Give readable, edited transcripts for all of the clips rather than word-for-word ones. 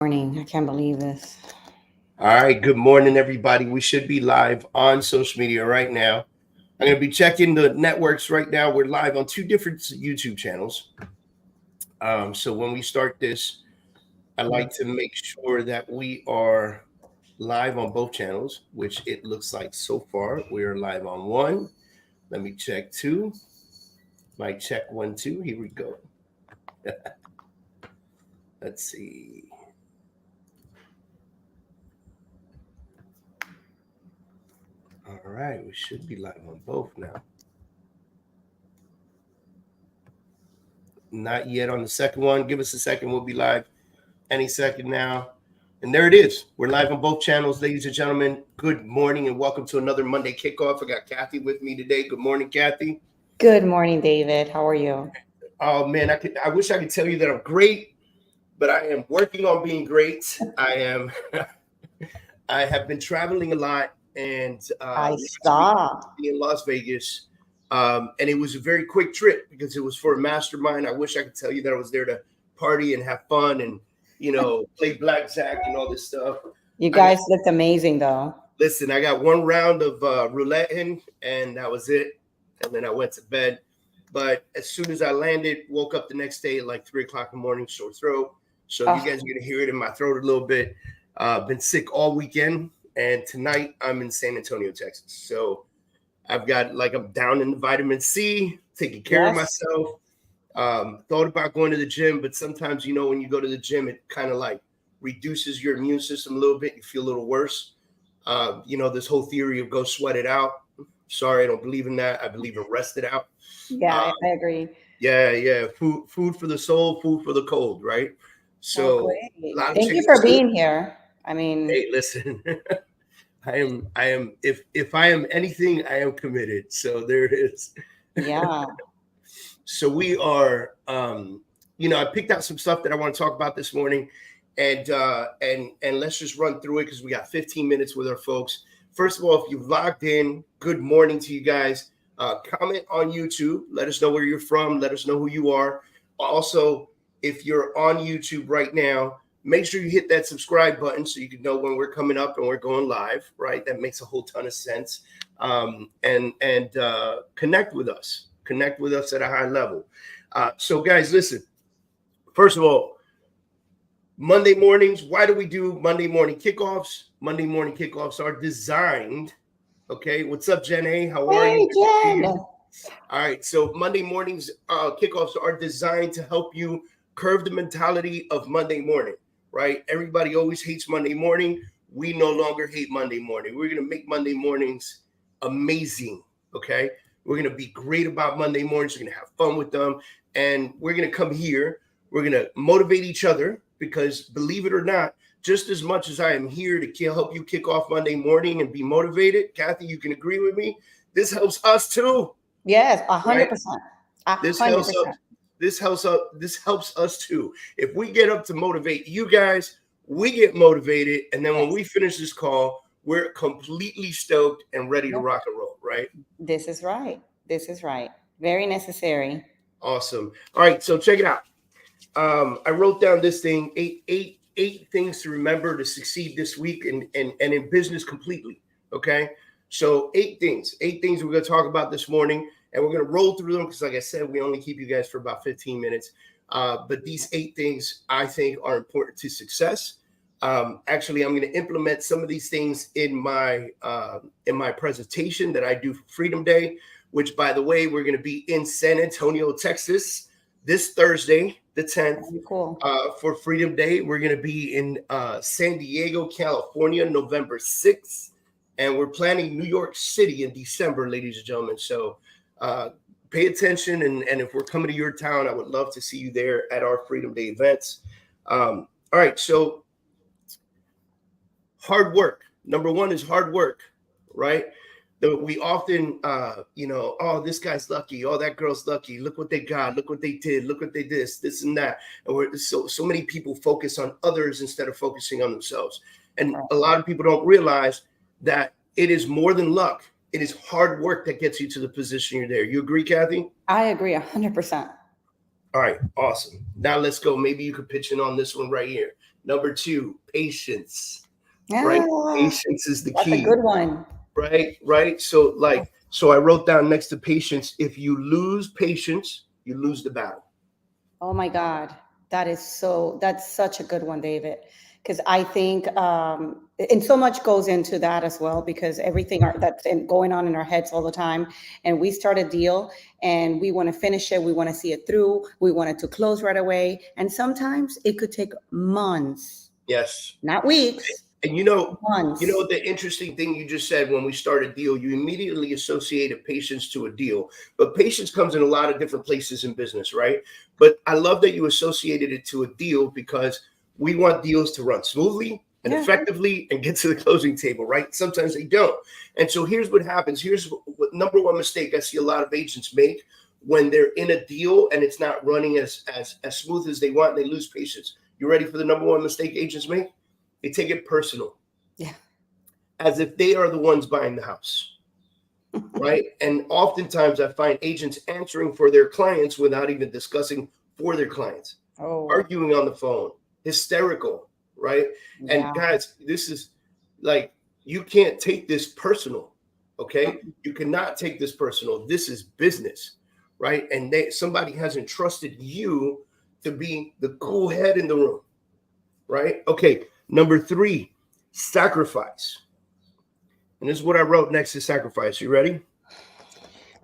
Morning. I can't believe this. All right, good morning, everybody. We should be live on social media right now. I'm going to be checking the networks right now. We're live on two different YouTube channels. So when we start this, I like to make sure that we are live on both channels, which it looks like so far. We're live on one. Let me check two. Might check 1, 2. Here we go. Let's see. All right, we should be live on both now. Not yet on the second one. Give us a second. We'll be live any second now. And there it is. We're live on both channels, ladies and gentlemen. Good morning and welcome to another Monday Kickoff. I got Kathy with me today. Good morning, Kathy. Good morning, David. How are you? Oh man, I wish I could tell you that I'm great, but I am working on being great. I have been traveling a lot, and I saw in Las Vegas. And it was a very quick trip because it was for a mastermind. I wish I could tell you that I was there to party and have fun and, play blackjack and all this stuff. You guys looked amazing, though. Listen, I got one round of roulette in, and that was it. And then I went to bed. But as soon as I landed, woke up the next day at like 3 o'clock in the morning, sore throat. So you guys are going to hear it in my throat a little bit. Been sick all weekend. And tonight I'm in San Antonio, Texas. So I'm down in the vitamin C, taking care of myself. Thought about going to the gym, but sometimes, when you go to the gym, it kind of like reduces your immune system a little bit. You feel a little worse. This whole theory of go sweat it out. Sorry, I don't believe in that. I believe in rest it out. Yeah, I agree. Yeah. Food for the soul, food for the cold, right? So thank you for being here. I mean, hey, listen. I am if I am anything, I am committed. So there it is. Yeah. So we are I picked out some stuff that I want to talk about this morning, and let's just run through it because we got 15 minutes with our folks. First of all, if you've logged in, good morning to you guys. Comment on YouTube. Let us know where you're from. Let us know who you are. Also, if you're on YouTube right now, make sure you hit that subscribe button so you can know when we're coming up and we're going live, right? That makes a whole ton of sense. And connect with us. Connect with us at a high level. So guys, listen. First of all, Monday mornings, why do we do Monday morning kickoffs? Monday morning kickoffs are designed. Okay, what's up, Jen A? How are you? Jen. All right, so Monday mornings kickoffs are designed to help you curve the mentality of Monday morning, right? Everybody always hates Monday morning. We no longer hate Monday morning. We're going to make Monday mornings amazing, okay? We're going to be great about Monday mornings. We're going to have fun with them. And we're going to come here. We're going to motivate each other because, believe it or not, just as much as I am here to help you kick off Monday morning and be motivated, Kathy, you can agree with me. This helps us too. Yes, 100%. Right? This helps us too. If we get up to motivate you guys, we get motivated, and then when we finish this call, we're completely stoked and ready to rock and roll. Right? This is right. Very necessary. Awesome. All right, so check it out. I wrote down this thing: eight things to remember to succeed this week and in business completely. Okay, so eight things we're going to talk about this morning, and we're going to roll through them because, like I said, we only keep you guys for about 15 minutes. But these 8 things I think are important to success. Actually, I'm going to implement some of these things in my presentation that I do for Freedom Day, which, by the way, we're going to be in San Antonio, Texas, this Thursday, the 10th. Cool. For Freedom Day. We're going to be in San Diego, California, November 6th. And we're planning New York City in December, ladies and gentlemen. So pay attention. And if we're coming to your town, I would love to see you there at our Freedom Day events. All right. So hard work. Number one is hard work, right? We often, oh, this guy's lucky. Oh, that girl's lucky. Look what they got. Look what they did. Look what they did. This and that. And we're so many people focus on others instead of focusing on themselves. And a lot of people don't realize that it is more than luck. It is hard work that gets you to the position you're there. You agree, Kathy? I agree 100%. All right. Awesome. Now let's go. Maybe you could pitch in on this one right here. Number 2, patience. Yeah, Right? Patience is the that's a key. good one. Right. So I wrote down next to patience, if you lose patience, you lose the battle. Oh my God, that's such a good one, David. Because I think, and so much goes into that as well, because everything that's going on in our heads all the time. And we start a deal and we want to finish it. We want to see it through. We want it to close right away. And sometimes it could take months, Yes. not weeks, And months. the interesting thing you just said, when we start a deal, you immediately associated patience to a deal. But patience comes in a lot of different places in business, right? But I love that you associated it to a deal, because we want deals to run smoothly and effectively and get to the closing table, right? Sometimes they don't. And so here's what happens. Here's what number one mistake I see a lot of agents make when they're in a deal and it's not running as smooth as they want. They lose patience. You ready for the number one mistake agents make? They take it personal. Yeah. As if they are the ones buying the house. Right. And oftentimes I find agents answering for their clients without even discussing for their clients. Arguing on the phone, hysterical. Right. Yeah. And guys, this is like, you can't take this personal. Okay. You cannot take this personal. This is business. Right. And somebody has entrusted you to be the cool head in the room. Right. Okay. Number 3, sacrifice. And this is what I wrote next to sacrifice. You ready?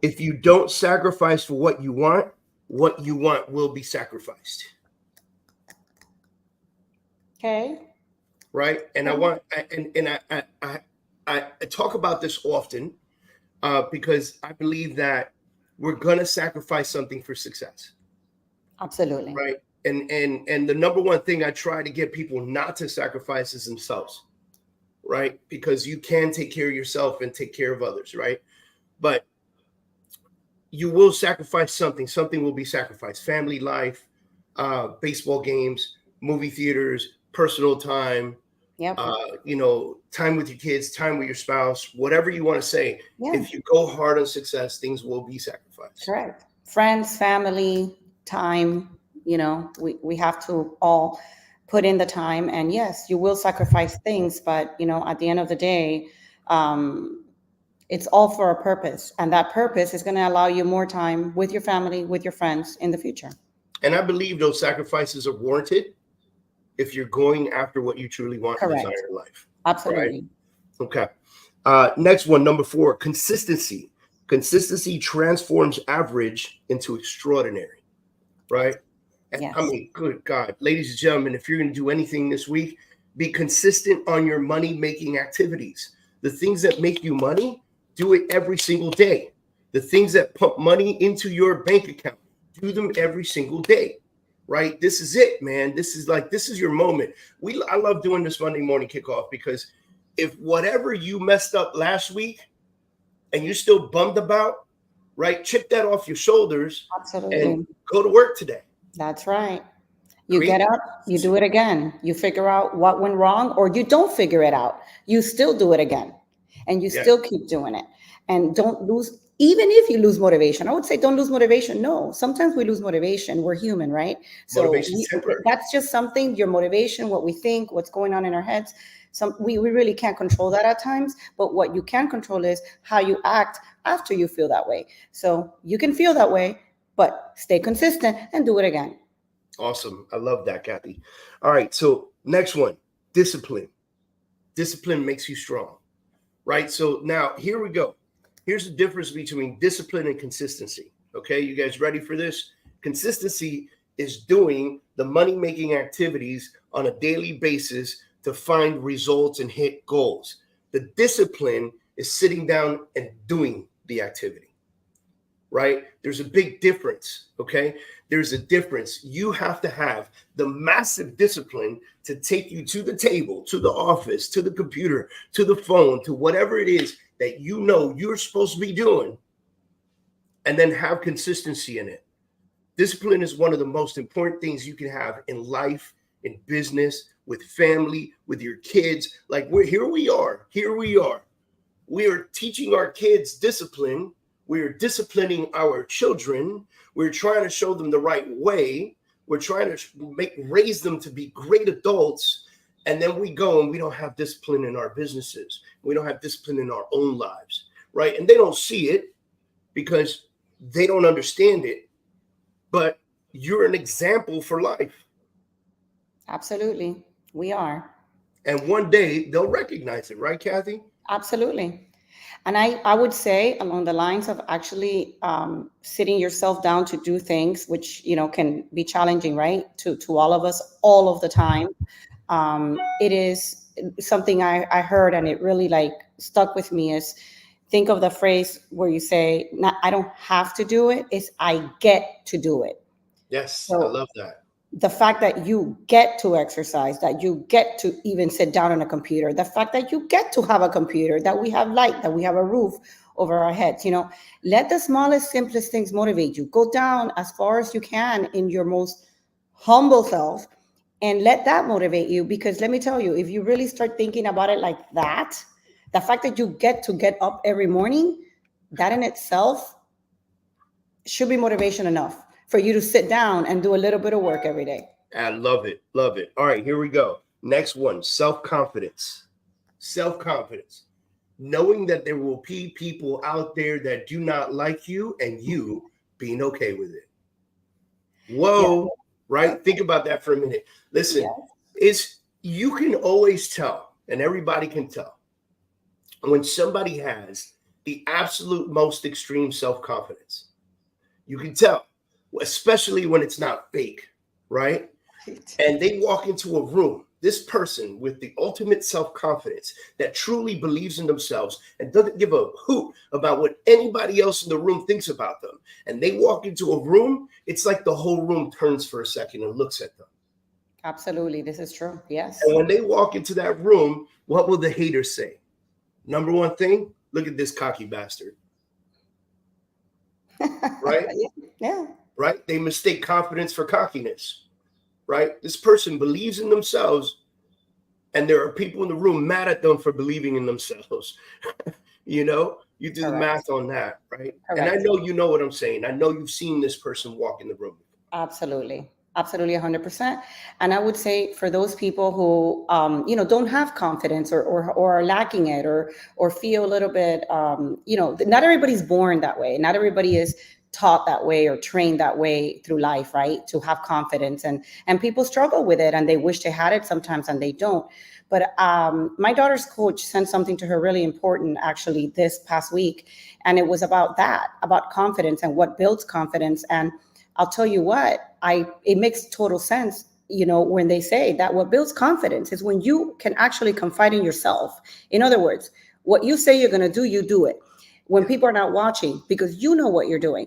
If you don't sacrifice for what you want will be sacrificed. Okay. Right. And I talk about this often because I believe that we're going to sacrifice something for success. Absolutely. Right. And the number one thing I try to get people not to sacrifice is themselves. Right. Because you can take care of yourself and take care of others. Right. But you will sacrifice something. Something will be sacrificed. Family life, baseball games, movie theaters, personal time, time with your kids, time with your spouse, whatever you want to say. Yeah. If you go hard on success, things will be sacrificed. Correct. Friends, family, time, we have to all put in the time. And yes, you will sacrifice things, but at the end of the day, it's all for a purpose. And that purpose is going to allow you more time with your family, with your friends in the future. And I believe those sacrifices are warranted if you're going after what you truly want and desire in life. Absolutely. Right? Okay. Next one, number 4, consistency. Consistency transforms average into extraordinary. Right? And yes. I mean, good God, ladies and gentlemen, if you're going to do anything this week, be consistent on your money-making activities. The things that make you money, do it every single day. The things that pump money into your bank account, do them every single day. Right? This is it, man. This is your moment. I love doing this Monday morning kickoff, because if whatever you messed up last week and you're still bummed about, right, chip that off your shoulders. Absolutely. And go to work today. That's right. You get up, you do it again. You figure out what went wrong, or you don't figure it out. You still do it again, and you still keep doing it. And don't lose, even if you lose motivation. I would say don't lose motivation. No, sometimes we lose motivation. We're human, right? So that's just something, your motivation, what we think, what's going on in our heads. We really can't control that at times, but what you can control is how you act after you feel that way. So you can feel that way, but stay consistent and do it again. Awesome. I love that, Kathy. All right. So next one, discipline. Discipline makes you strong, right? So now here we go. Here's the difference between discipline and consistency. Okay. You guys ready for this? Consistency is doing the money-making activities on a daily basis to find results and hit goals. The discipline is sitting down and doing the activity. Right? There's a big difference. Okay. There's a difference. You have to have the massive discipline to take you to the table, to the office, to the computer, to the phone, to whatever it is that you're supposed to be doing, and then have consistency in it. Discipline is one of the most important things you can have in life, in business, with family, with your kids. Like here we are. We are teaching our kids discipline. We're disciplining our children. We're trying to show them the right way. We're trying to raise them to be great adults. And then we go and we don't have discipline in our businesses. We don't have discipline in our own lives, right? And they don't see it because they don't understand it. But you're an example for life. Absolutely. We are. And one day they'll recognize it, right, Kathy? Absolutely. And I would say along the lines of actually sitting yourself down to do things, which, can be challenging, right? To all of us all of the time. It is something I heard and it really stuck with me is think of the phrase where you say, I don't have to do it, it's I get to do it. Yes, So I love that. The fact that you get to exercise, that you get to even sit down on a computer, the fact that you get to have a computer, that we have light, that we have a roof over our heads, let the smallest, simplest things motivate you. Go down as far as you can in your most humble self and let that motivate you. Because let me tell you, if you really start thinking about it like that, the fact that you get to get up every morning, that in itself should be motivation enough for you to sit down and do a little bit of work every day. I love it. Love it. All right, here we go. Next one, self-confidence. Self-confidence. Knowing that there will be people out there that do not like you and you being okay with it. Whoa, yeah. Right? Think about that for a minute. Listen, you can always tell, and everybody can tell, when somebody has the absolute most extreme self-confidence. You can tell. Especially when it's not fake, right? And they walk into a room, this person with the ultimate self-confidence that truly believes in themselves and doesn't give a hoot about what anybody else in the room thinks about them. And they walk into a room, it's like the whole room turns for a second and looks at them. Absolutely. This is true. Yes. And when they walk into that room, what will the haters say? Number one thing, look at this cocky bastard. Right? Yeah. Right? They mistake confidence for cockiness, right? This person believes in themselves and there are people in the room mad at them for believing in themselves. You do the math on that, right? Correct. And I know you know what I'm saying. I know you've seen this person walk in the room. Absolutely. Absolutely 100%. And I would say for those people who, don't have confidence or are lacking it or feel a little bit, not everybody's born that way. Not everybody is taught that way or trained that way through life, right? To have confidence and people struggle with it and they wish they had it sometimes and they don't. But my daughter's coach sent something to her really important actually this past week. And it was about that, about confidence and what builds confidence. And I'll tell you what, it makes total sense, when they say that what builds confidence is when you can actually confide in yourself. In other words, what you say you're going to do, you do it. When people are not watching, because you know what you're doing.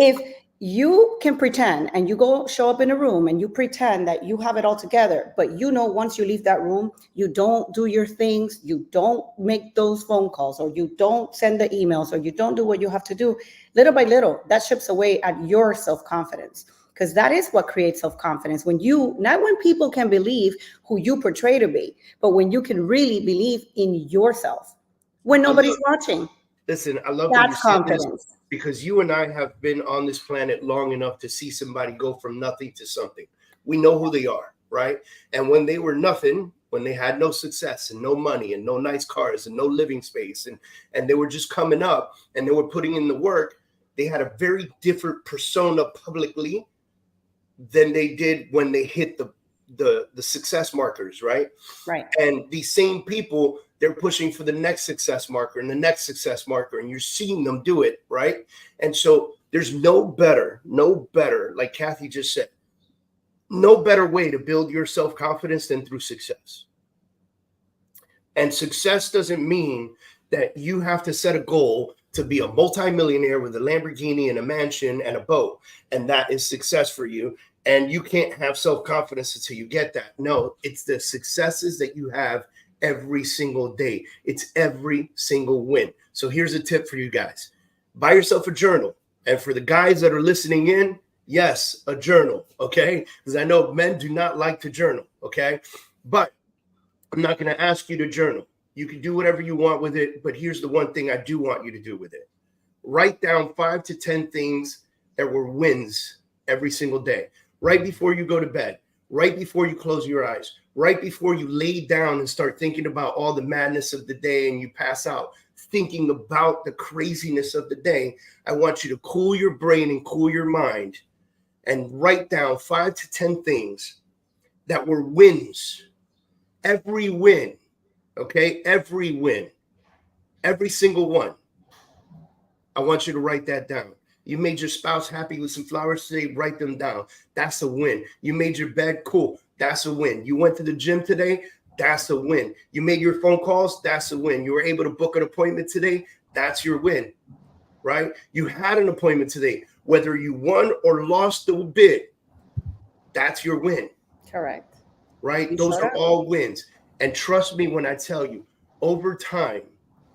If you can pretend and you go show up in a room and you pretend that you have it all together, but once you leave that room, you don't do your things, you don't make those phone calls, or you don't send the emails, or you don't do what you have to do, little by little, that chips away at your self-confidence. Because that is what creates self-confidence. Not when people can believe who you portray to be, but when you can really believe in yourself, when nobody's watching. Listen, I love that you said this because you and I have been on this planet long enough to see somebody go from nothing to something. We know who they are, right? And when they were nothing, when they had no success and no money and no nice cars and no living space, and they were just coming up and they were putting in the work, they had a very different persona publicly than they did when they hit the success markers, right? Right. And these same people, they're pushing for the next success marker and the next success marker, and you're seeing them do it, right? And so there's no better, like Kathy just said, no better way to build your self-confidence than through success. And success doesn't mean that you have to set a goal to be a multimillionaire with a Lamborghini and a mansion and a boat, and that is success for you. And you can't have self-confidence until you get that. No, it's the successes that you have every single day. It's every single win. So here's a tip for you guys. Buy yourself a journal. And for the guys that are listening in, yes, a journal, okay? Because I know men do not like to journal, okay? But I'm not going to ask you to journal. You can do whatever you want with it, but here's the one thing I do want you to do with it. Write down 5 to 10 things that were wins every single day. right before you go to bed, right before you close your eyes, right before you lay down and start thinking about all the madness of the day and you pass out, thinking about the craziness of the day, I want you to cool your brain and cool your mind and write down 5 to 10 things that were wins. Every win, okay? Every win, every single one. I want you to write that down. You made your spouse happy with some flowers today, write them down. That's a win. You made your bed cool. That's a win. You went to the gym today. That's a win. You made your phone calls. That's a win. You were able to book an appointment today. That's your win, right? You had an appointment today. Whether you won or lost the bid, that's your win. Correct. Right? Those are all wins. And trust me when I tell you, over time,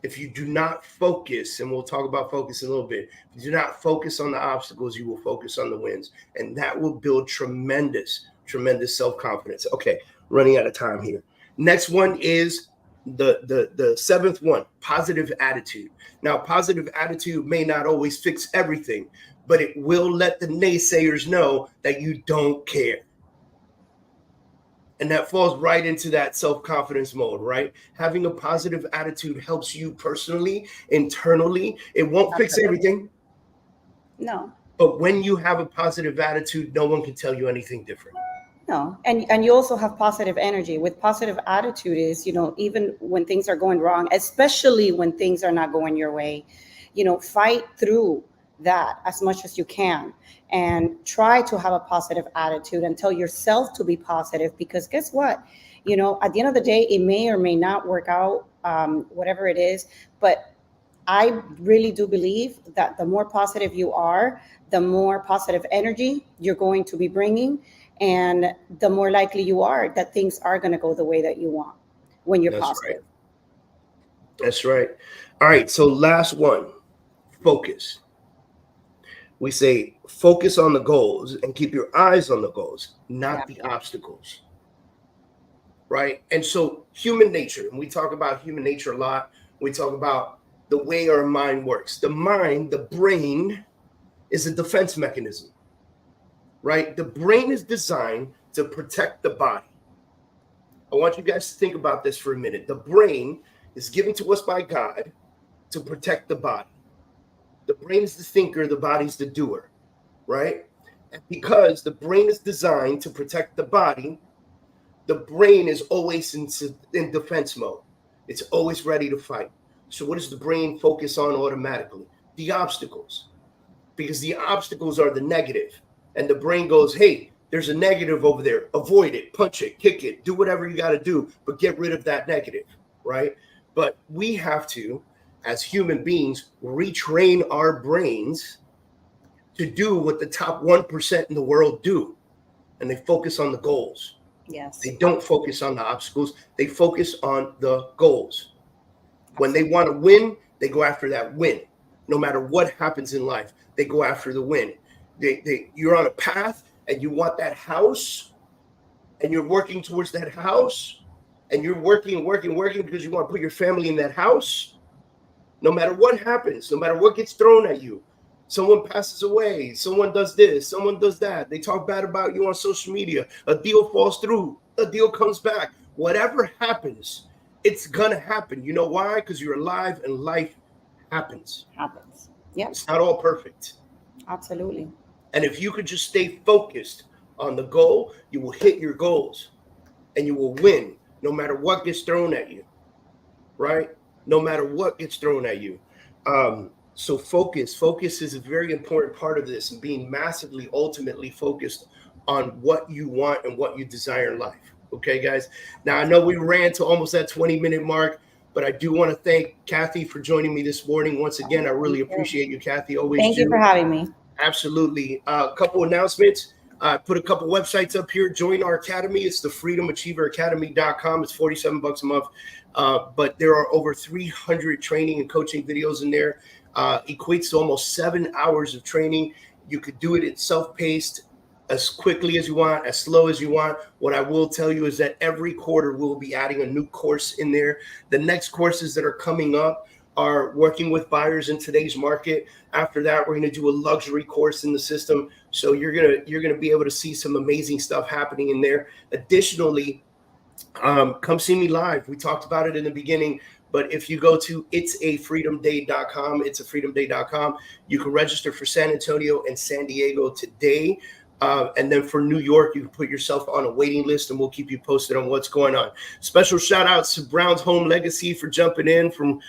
if you do not focus, and we'll talk about focus in a little bit, if you do not focus on the obstacles, you will focus on the wins. And that will build tremendous, tremendous self-confidence. Okay, running out of time here. Next one is the seventh one, positive attitude. Now, positive attitude may not always fix everything, but it will let the naysayers know that you don't care. And that falls right into that self-confidence mode, right? Having a positive attitude helps you personally, internally. It won't fix everything. No. But when you have a positive attitude, no one can tell you anything different. No. And you also have positive energy. With positive attitude is, even when things are going wrong, especially when things are not going your way, fight through that as much as you can and try to have a positive attitude and tell yourself to be positive, because guess what? At the end of the day, it may or may not work out, whatever it is. But I really do believe that the more positive you are, the more positive energy you're going to be bringing, and the more likely you are that things are going to go the way that you want when you're positive. Right. That's right. All right. So last one, focus. We say focus on the goals and keep your eyes on the goals, not the obstacles. Right. And so human nature, and we talk about human nature a lot. We talk about the way our mind works. The mind, the brain, is a defense mechanism. Right. The brain is designed to protect the body. I want you guys to think about this for a minute. The brain is given to us by God to protect the body. The brain is the thinker, the body's the doer, right? And because the brain is designed to protect the body, the brain is always in defense mode. It's always ready to fight. So what does the brain focus on automatically? The obstacles. Because the obstacles are the negative. And the brain goes, hey, there's a negative over there. Avoid it, punch it, kick it, do whatever you got to do, but get rid of that negative, right? But we have to, as human beings, retrain our brains to do what the top 1% in the world do. And they focus on the goals. Yes. They don't focus on the obstacles. They focus on the goals. When they want to win, they go after that win. No matter what happens in life, they go after the win. You're on a path and you want that house, and you're working towards that house, and you're working because you want to put your family in that house. No matter what happens, no matter what gets thrown at you, someone passes away, someone does this, someone does that, they talk bad about you on social media, a deal falls through, a deal comes back, whatever happens, it's gonna happen. You know why? Because you're alive and life happens. Yeah. It's not all perfect. Absolutely. And if you could just stay focused on the goal, you will hit your goals and you will win no matter what gets thrown at you, right? No matter what gets thrown at you. So focus is a very important part of this, and being massively, ultimately focused on what you want and what you desire in life. Okay, guys. Now, I know we ran to almost that 20-minute mark, but I do want to thank Kathy for joining me this morning. Once again, I really appreciate you, Kathy. Always Thank you for having me. Absolutely. A couple announcements. Put a couple websites up here. Join our academy. It's the freedomachieveracademy.com. It's $47 a month. But there are over 300 training and coaching videos in there. Equates to almost 7 hours of training. You could do it in self-paced, as quickly as you want, as slow as you want. What I will tell you is that every quarter we'll be adding a new course in there. The next courses that are coming up are working with buyers in today's market. After that, we're going to do a luxury course in the system. So you're gonna be able to see some amazing stuff happening in there. Additionally, come see me live. We talked about it in the beginning, but if you go to itsafreedomday.com, you can register for San Antonio and San Diego today. And then for New York, you can put yourself on a waiting list and we'll keep you posted on what's going on. Special shout outs to Brown's Home Legacy for jumping in from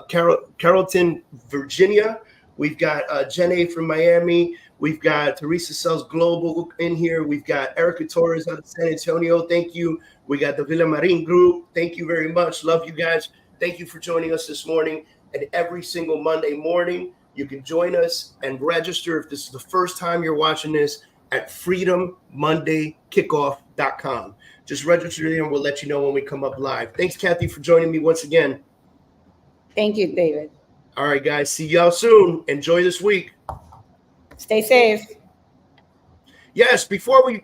Carrollton, Virginia. We've got Jen A from Miami. We've got Teresa Sells Global in here. We've got Erica Torres out of San Antonio. Thank you. We got the Villa Marin Group. Thank you very much. Love you guys. Thank you for joining us this morning. And every single Monday morning, you can join us and register if this is the first time you're watching this at freedommondaykickoff.com. Just register there and we'll let you know when we come up live. Thanks, Kathy, for joining me once again. Thank you, David. All right, guys. See y'all soon. Enjoy this week. Stay safe. Yes, before we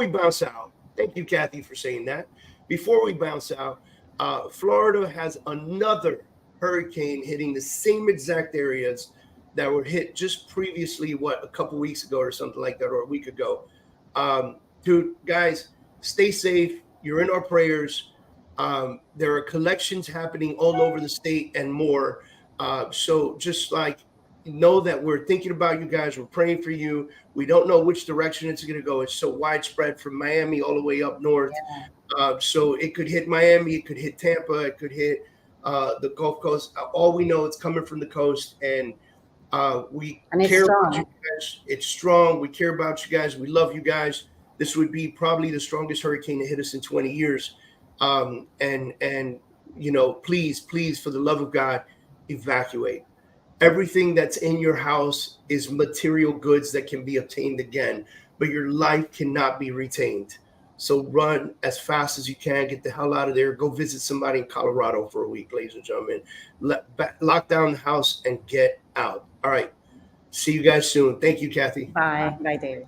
bounce out, thank you, Kathy, for saying that. Before we bounce out, Florida has another hurricane hitting the same exact areas that were hit just previously, a couple weeks ago or something like that, or a week ago. Dude, guys, stay safe. You're in our prayers. There are collections happening all over the state and more. So just know that we're thinking about you guys. We're praying for you. We don't know which direction it's going to go. It's so widespread from Miami all the way up north. Yeah. So it could hit Miami. It could hit Tampa. It could hit the Gulf Coast. All we know, it's coming from the coast. And we care about you guys. It's strong. We care about you guys. We love you guys. This would be probably the strongest hurricane to hit us in 20 years. And please, for the love of God, evacuate. Everything that's in your house is material goods that can be obtained again, but your life cannot be retained. So run as fast as you can. Get the hell out of there. Go visit somebody in Colorado for a week, ladies and gentlemen. Lock down the house and get out. All right. See you guys soon. Thank you, Kathy. Bye. Bye, David.